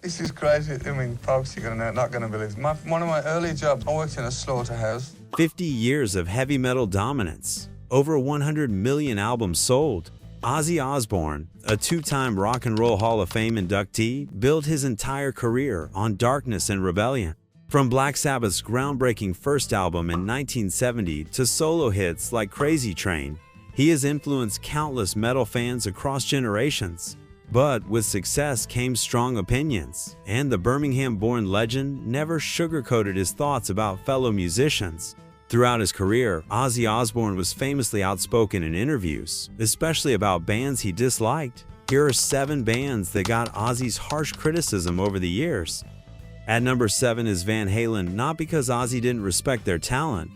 This is crazy. I mean, folks, you're not going to believe it. One of my early jobs, I worked in a slaughterhouse. 50 years of heavy metal dominance, over 100 million albums sold. Ozzy Osbourne, a two-time Rock and Roll Hall of Fame inductee, built his entire career on darkness and rebellion. From Black Sabbath's groundbreaking first album in 1970 to solo hits like Crazy Train, he has influenced countless metal fans across generations. But with success came strong opinions, and the Birmingham-born legend never sugarcoated his thoughts about fellow musicians. Throughout his career, Ozzy Osbourne was famously outspoken in interviews, especially about bands he disliked. Here are 7 bands that got Ozzy's harsh criticism over the years. At number 7 is Van Halen, not because Ozzy didn't respect their talent,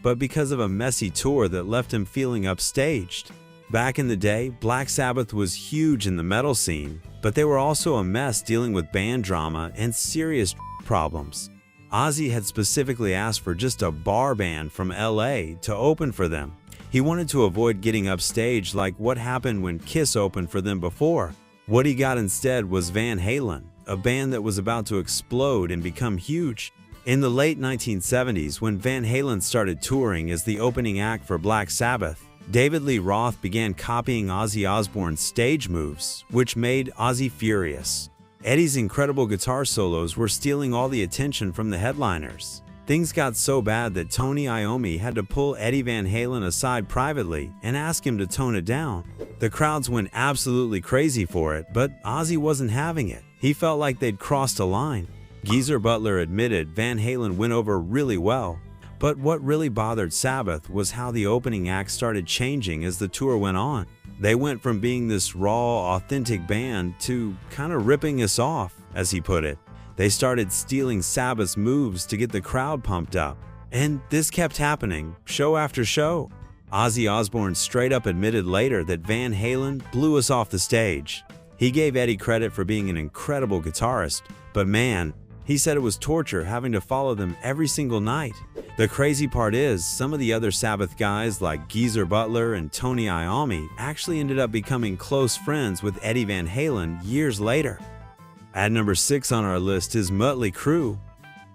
but because of a messy tour that left him feeling upstaged. Back in the day, Black Sabbath was huge in the metal scene, but they were also a mess dealing with band drama and serious problems. Ozzy had specifically asked for just a bar band from LA to open for them. He wanted to avoid getting upstaged like what happened when Kiss opened for them before. What he got instead was Van Halen, a band that was about to explode and become huge. In the late 1970s, when Van Halen started touring as the opening act for Black Sabbath, David Lee Roth began copying Ozzy Osbourne's stage moves, which made Ozzy furious. Eddie's incredible guitar solos were stealing all the attention from the headliners. Things got so bad that Tony Iommi had to pull Eddie Van Halen aside privately and ask him to tone it down. The crowds went absolutely crazy for it, but Ozzy wasn't having it. He felt like they'd crossed a line. Geezer Butler admitted Van Halen went over really well, but what really bothered Sabbath was how the opening act started changing as the tour went on. They went from being this raw, authentic band to kind of ripping us off, as he put it. They started stealing Sabbath's moves to get the crowd pumped up. And this kept happening, show after show. Ozzy Osbourne straight up admitted later that Van Halen blew us off the stage. He gave Eddie credit for being an incredible guitarist, but man, he said it was torture having to follow them every single night. The crazy part is, some of the other Sabbath guys like Geezer Butler and Tony Iommi actually ended up becoming close friends with Eddie Van Halen years later. At number 6 on our list is Mötley Crüe,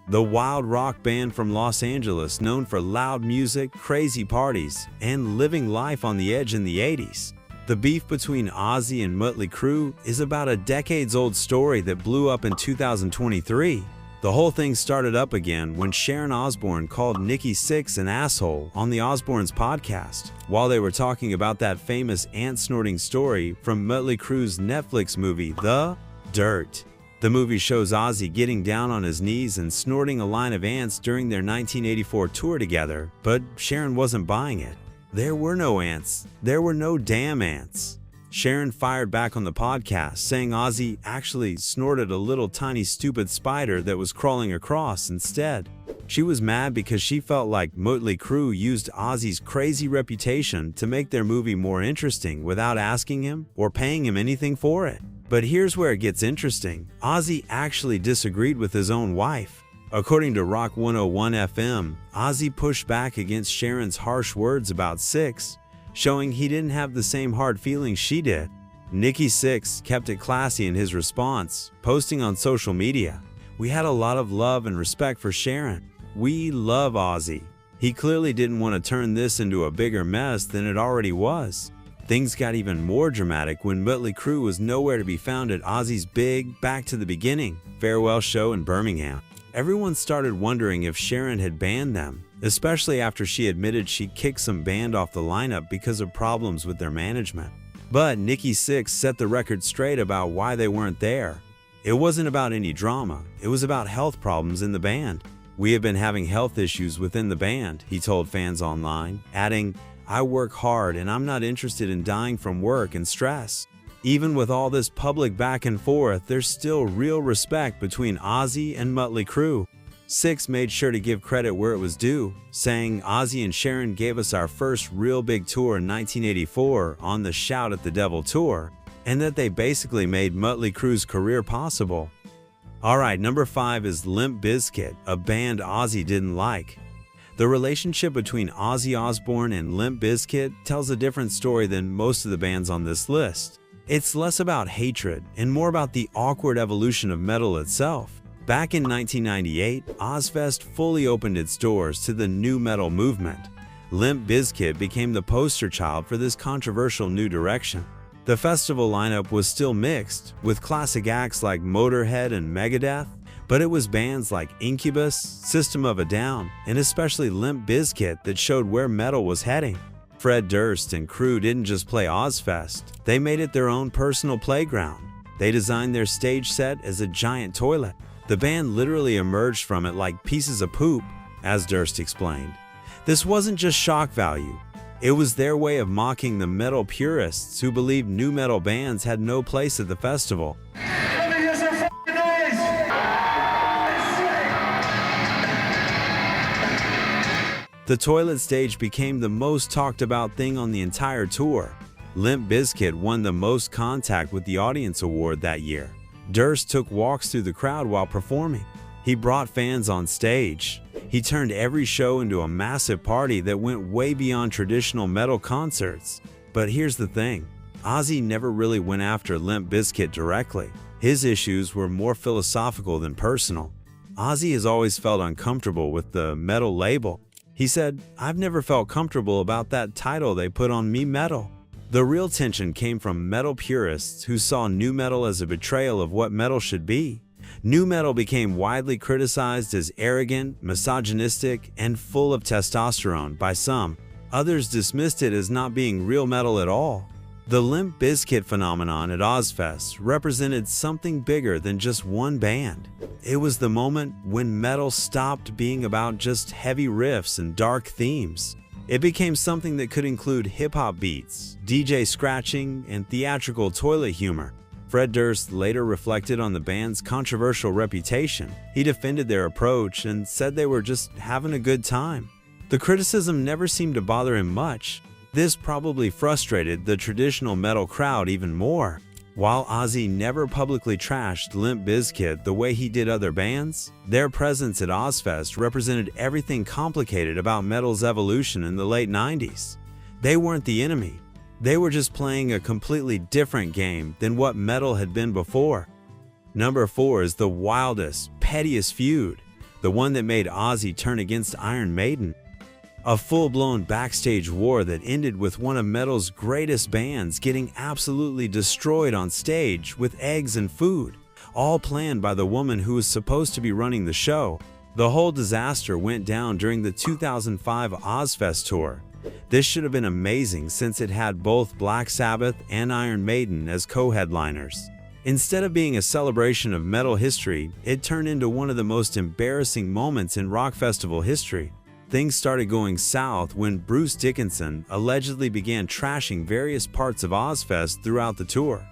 the wild rock band from Los Angeles known for loud music, crazy parties, and living life on the edge in the 80s. The beef between Ozzy and Mötley Crüe is about a decades-old story that blew up in 2023. The whole thing started up again when Sharon Osbourne called Nikki Sixx an asshole on the Osbournes podcast, while they were talking about that famous ant-snorting story from Mötley Crüe's Netflix movie, The Dirt. The movie shows Ozzy getting down on his knees and snorting a line of ants during their 1984 tour together, but Sharon wasn't buying it. There were no ants. There were no damn ants. Sharon fired back on the podcast, saying Ozzy actually snorted a little tiny stupid spider that was crawling across instead. She was mad because she felt like Mötley Crüe used Ozzy's crazy reputation to make their movie more interesting without asking him or paying him anything for it. But here's where it gets interesting. Ozzy actually disagreed with his own wife. According to Rock 101 FM, Ozzy pushed back against Sharon's harsh words about Sixx, showing he didn't have the same hard feelings she did. Nikki Sixx kept it classy in his response, posting on social media, "We had a lot of love and respect for Sharon. We love Ozzy. He clearly didn't want to turn this into a bigger mess than it already was." Things got even more dramatic when Mötley Crüe was nowhere to be found at Ozzy's big Back to the Beginning farewell show in Birmingham. Everyone started wondering if Sharon had banned them, especially after she admitted she kicked some band off the lineup because of problems with their management. But Nikki Sixx set the record straight about why they weren't there. It wasn't about any drama, it was about health problems in the band. "We have been having health issues within the band," he told fans online, adding, "I work hard and I'm not interested in dying from work and stress." Even with all this public back and forth, there's still real respect between Ozzy and Mötley Crüe. Sixx made sure to give credit where it was due, saying Ozzy and Sharon gave us our first real big tour in 1984 on the Shout at the Devil tour, and that they basically made Mötley Crüe's career possible. Alright, number 5 is Limp Bizkit, a band Ozzy didn't like. The relationship between Ozzy Osbourne and Limp Bizkit tells a different story than most of the bands on this list. It's less about hatred and more about the awkward evolution of metal itself. Back in 1998, Ozzfest fully opened its doors to the nu metal movement. Limp Bizkit became the poster child for this controversial new direction. The festival lineup was still mixed, with classic acts like Motorhead and Megadeth, but it was bands like Incubus, System of a Down, and especially Limp Bizkit that showed where metal was heading. Fred Durst and crew didn't just play Ozzfest, they made it their own personal playground. They designed their stage set as a giant toilet. The band literally emerged from it like pieces of poop, as Durst explained. This wasn't just shock value. It was their way of mocking the metal purists who believed nu metal bands had no place at the festival. Let me hear some fucking noise! The toilet stage became the most talked about thing on the entire tour. Limp Bizkit won the Most Contact with the Audience award that year. Durst took walks through the crowd while performing. He brought fans on stage. He turned every show into a massive party that went way beyond traditional metal concerts. But here's the thing, Ozzy never really went after Limp Bizkit directly. His issues were more philosophical than personal. Ozzy has always felt uncomfortable with the metal label. He said, "I've never felt comfortable about that title they put on me, metal." The real tension came from metal purists who saw nu metal as a betrayal of what metal should be. Nu metal became widely criticized as arrogant, misogynistic, and full of testosterone by some. Others dismissed it as not being real metal at all. The Limp Bizkit phenomenon at Ozzfest represented something bigger than just one band. It was the moment when metal stopped being about just heavy riffs and dark themes. It became something that could include hip-hop beats, DJ scratching, and theatrical toilet humor. Fred Durst later reflected on the band's controversial reputation. He defended their approach and said they were just having a good time. The criticism never seemed to bother him much. This probably frustrated the traditional metal crowd even more. While Ozzy never publicly trashed Limp Bizkit the way he did other bands, their presence at Ozzfest represented everything complicated about metal's evolution in the late 90s. They weren't the enemy. They were just playing a completely different game than what metal had been before. Number 4 is the wildest, pettiest feud, the one that made Ozzy turn against Iron Maiden. A full-blown backstage war that ended with one of metal's greatest bands getting absolutely destroyed on stage with eggs and food, all planned by the woman who was supposed to be running the show. The whole disaster went down during the 2005 Ozzfest tour. This should have been amazing since it had both Black Sabbath and Iron Maiden as co-headliners. Instead of being a celebration of metal history, it turned into one of the most embarrassing moments in rock festival history. Things started going south when Bruce Dickinson allegedly began trashing various parts of Ozzfest throughout the tour.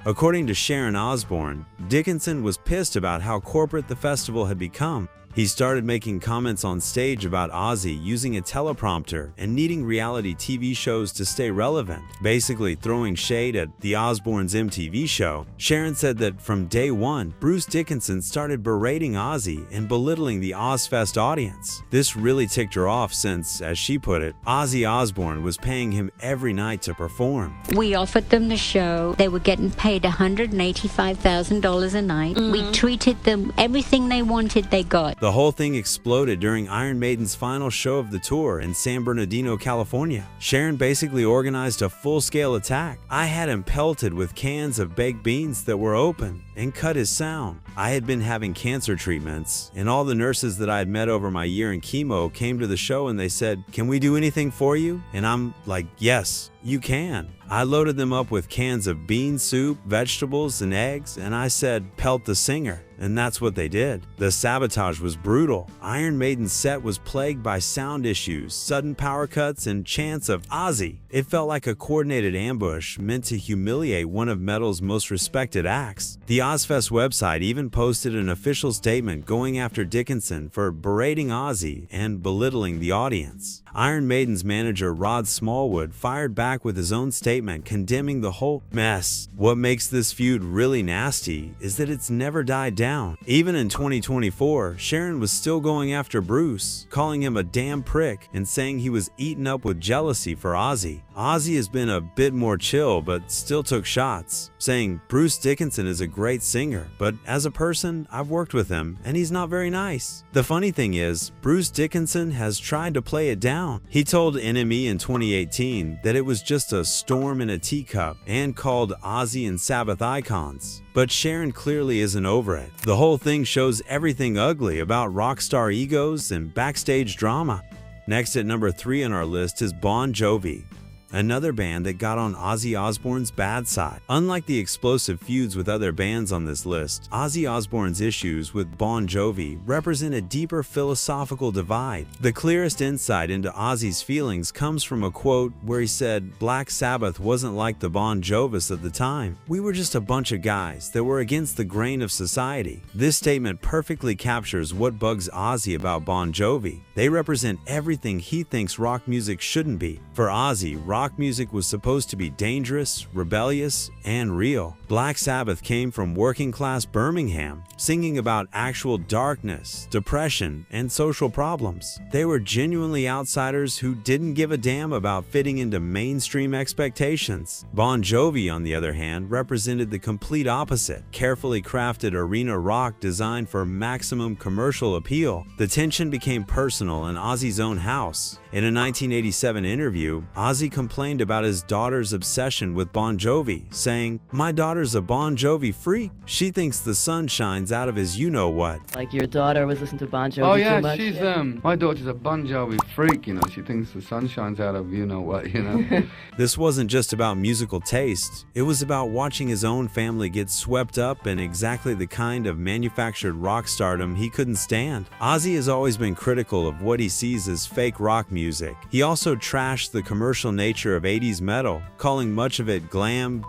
According to Sharon Osbourne, Dickinson was pissed about how corporate the festival had become. He started making comments on stage about Ozzy using a teleprompter and needing reality TV shows to stay relevant, basically throwing shade at the Osbournes' MTV show. Sharon said that from day one, Bruce Dickinson started berating Ozzy and belittling the Ozzfest audience. This really ticked her off since, as she put it, Ozzy Osbourne was paying him every night to perform. We offered them the show. They were getting paid $185,000 a night. We treated them, everything they wanted, they got. The whole thing exploded during Iron Maiden's final show of the tour in San Bernardino, California. Sharon basically organized a full-scale attack. I had him pelted with cans of baked beans that were open and cut his sound. I had been having cancer treatments, and all the nurses that I had met over my year in chemo came to the show and they said, "Can we do anything for you?" And I'm like, "Yes, you can." I loaded them up with cans of bean soup, vegetables, and eggs, and I said, "Pelt the singer." And that's what they did. The sabotage was brutal. Iron Maiden's set was plagued by sound issues, sudden power cuts, and chants of Ozzy. It felt like a coordinated ambush meant to humiliate one of metal's most respected acts. The Ozzfest website even posted an official statement going after Dickinson for berating Ozzy and belittling the audience. Iron Maiden's manager Rod Smallwood fired back with his own statement condemning the whole mess. What makes this feud really nasty is that it's never died down. down. Even in 2024, Sharon was still going after Bruce, calling him a damn prick and saying he was eaten up with jealousy for Ozzy. Ozzy has been a bit more chill but still took shots, saying Bruce Dickinson is a great singer, but as a person, I've worked with him and he's not very nice. The funny thing is, Bruce Dickinson has tried to play it down. He told NME in 2018 that it was just a storm in a teacup and called Ozzy and Sabbath icons. But Sharon clearly isn't over it. The whole thing shows everything ugly about rock star egos and backstage drama. Next at number 3 on our list is Bon Jovi, another band that got on Ozzy Osbourne's bad side. Unlike the explosive feuds with other bands on this list, Ozzy Osbourne's issues with Bon Jovi represent a deeper philosophical divide. The clearest insight into Ozzy's feelings comes from a quote where he said Black Sabbath wasn't like the Bon Jovis of the time. We were just a bunch of guys that were against the grain of society. This statement perfectly captures what bugs Ozzy about Bon Jovi. They represent everything he thinks rock music shouldn't be. For Ozzy, rock music was supposed to be dangerous, rebellious, and real. Black Sabbath came from working-class Birmingham, singing about actual darkness, depression, and social problems. They were genuinely outsiders who didn't give a damn about fitting into mainstream expectations. Bon Jovi, on the other hand, represented the complete opposite, carefully crafted arena rock designed for maximum commercial appeal. The tension became personal in Ozzy's own house. In a 1987 interview, Ozzy complained about his daughter's obsession with Bon Jovi, saying, "My daughter's a Bon Jovi freak. She thinks the sun shines out of his you-know-what." Like your daughter was listening to Bon Jovi Oh too yeah, much? she's my daughter's a Bon Jovi freak, you know. She thinks the sun shines out of you know what, you know. This wasn't just about musical taste. It was about watching his own family get swept up in exactly the kind of manufactured rock stardom he couldn't stand. Ozzy has always been critical of what he sees as fake rock music. He also trashed the commercial nature of 80s metal, calling much of it glam,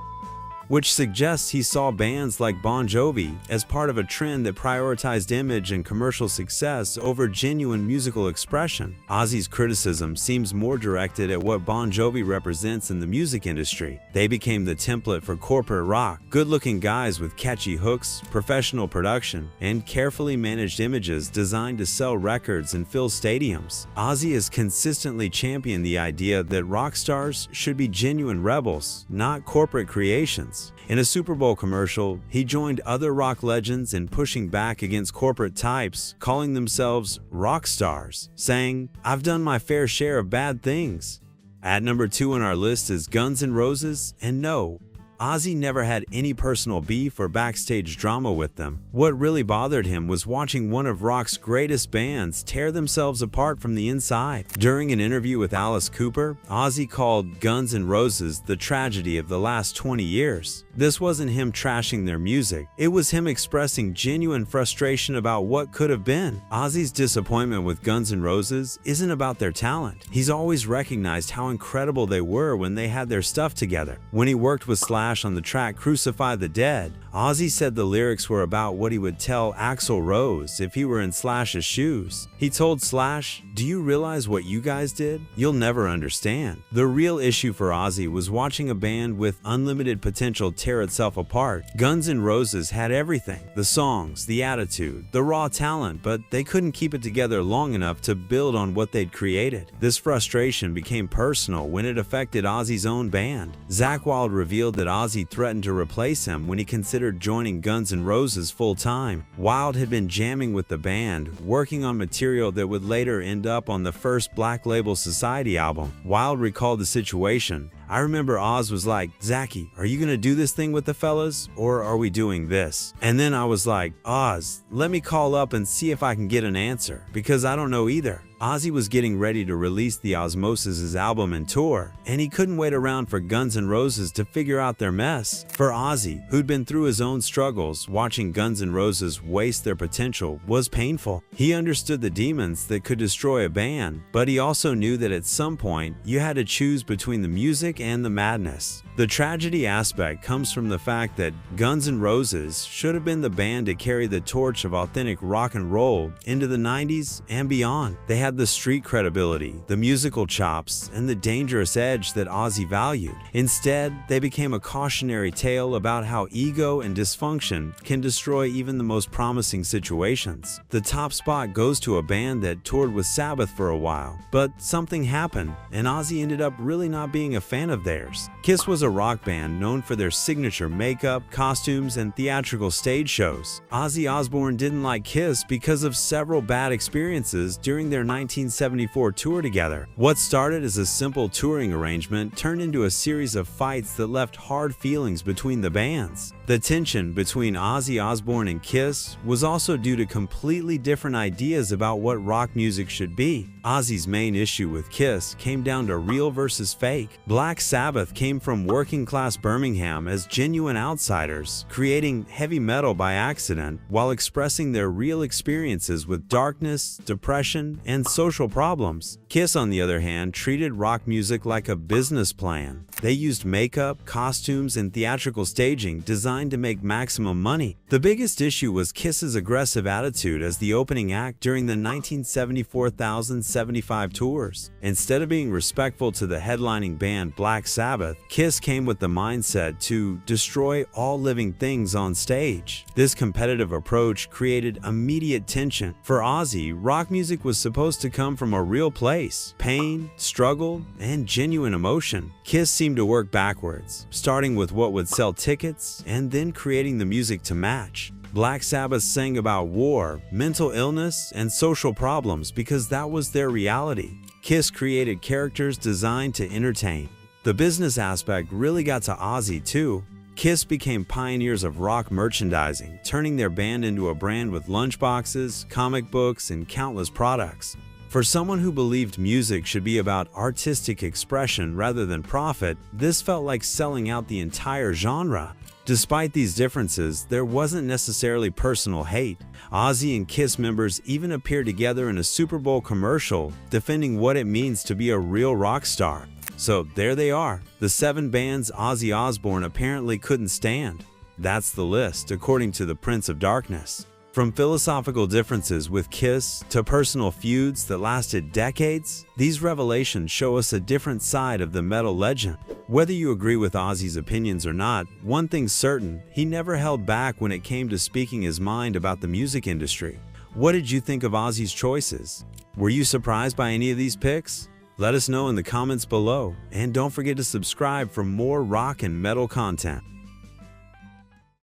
which suggests he saw bands like Bon Jovi as part of a trend that prioritized image and commercial success over genuine musical expression. Ozzy's criticism seems more directed at what Bon Jovi represents in the music industry. They became the template for corporate rock, good-looking guys with catchy hooks, professional production, and carefully managed images designed to sell records and fill stadiums. Ozzy has consistently championed the idea that rock stars should be genuine rebels, not corporate creations. In a Super Bowl commercial, he joined other rock legends in pushing back against corporate types, calling themselves rock stars, saying, "I've done my fair share of bad things." At number 2 on our list is Guns N' Roses, and no, Ozzy never had any personal beef or backstage drama with them. What really bothered him was watching one of rock's greatest bands tear themselves apart from the inside. During an interview with Alice Cooper, Ozzy called Guns N' Roses the tragedy of the last 20 years. This wasn't him trashing their music, it was him expressing genuine frustration about what could have been. Ozzy's disappointment with Guns N' Roses isn't about their talent. He's always recognized how incredible they were when they had their stuff together. When he worked with Slash on the track Crucify the Dead, Ozzy said the lyrics were about what he would tell Axl Rose if he were in Slash's shoes. He told Slash, "Do you realize what you guys did? You'll never understand." The real issue for Ozzy was watching a band with unlimited potential tear itself apart. Guns N' Roses had everything: the songs, the attitude, the raw talent, but they couldn't keep it together long enough to build on what they'd created. This frustration became personal when it affected Ozzy's own band. Zakk Wylde revealed that Ozzy threatened to replace him when he considered joining Guns N' Roses full-time. Wylde had been jamming with the band, working on material that would later end up on the first Black Label Society album. Wylde recalled the situation. "I remember Oz was like, 'Zachy, are you gonna do this thing with the fellas, or are we doing this?' And then I was like, 'Oz, let me call up and see if I can get an answer, because I don't know either.'" Ozzy was getting ready to release the Osmosis' album and tour, and he couldn't wait around for Guns N' Roses to figure out their mess. For Ozzy, who'd been through his own struggles, watching Guns N' Roses waste their potential was painful. He understood the demons that could destroy a band, but he also knew that at some point, you had to choose between the music and the madness. The tragedy aspect comes from the fact that Guns N' Roses should have been the band to carry the torch of authentic rock and roll into the 90s and beyond. They had the street credibility, the musical chops, and the dangerous edge that Ozzy valued. Instead, they became a cautionary tale about how ego and dysfunction can destroy even the most promising situations. The top spot goes to a band that toured with Sabbath for a while, but something happened, and Ozzy ended up really not being a fan of theirs. Kiss was a rock band known for their signature makeup, costumes, and theatrical stage shows. Ozzy Osbourne didn't like Kiss because of several bad experiences during their 1974 tour together. What started as a simple touring arrangement turned into a series of fights that left hard feelings between the bands. The tension between Ozzy Osbourne and Kiss was also due to completely different ideas about what rock music should be. Ozzy's main issue with Kiss came down to real versus fake. Black Sabbath came from working-class Birmingham as genuine outsiders, creating heavy metal by accident while expressing their real experiences with darkness, depression, and social problems. Kiss, on the other hand, treated rock music like a business plan. They used makeup, costumes, and theatrical staging designed to make maximum money. The biggest issue was Kiss's aggressive attitude as the opening act during the 1974,075 tours. Instead of being respectful to the headlining band Black Sabbath, Kiss came with the mindset to destroy all living things on stage. This competitive approach created immediate tension. For Ozzy, rock music was supposed to come from a real place: pain, struggle, and genuine emotion. Kiss seemed to work backwards, starting with what would sell tickets and then creating the music to match. Black Sabbath sang about war, mental illness, and social problems because that was their reality. Kiss created characters designed to entertain. The business aspect really got to Ozzy too. Kiss became pioneers of rock merchandising, turning their band into a brand with lunchboxes, comic books, and countless products. For someone who believed music should be about artistic expression rather than profit, this felt like selling out the entire genre. Despite these differences, there wasn't necessarily personal hate. Ozzy and Kiss members even appeared together in a Super Bowl commercial, defending what it means to be a real rock star. So there they are, the 7 bands Ozzy Osbourne apparently couldn't stand. That's the list, according to the Prince of Darkness. From philosophical differences with Kiss to personal feuds that lasted decades, these revelations show us a different side of the metal legend. Whether you agree with Ozzy's opinions or not, one thing's certain: he never held back when it came to speaking his mind about the music industry. What did you think of Ozzy's choices? Were you surprised by any of these picks? Let us know in the comments below, and don't forget to subscribe for more rock and metal content.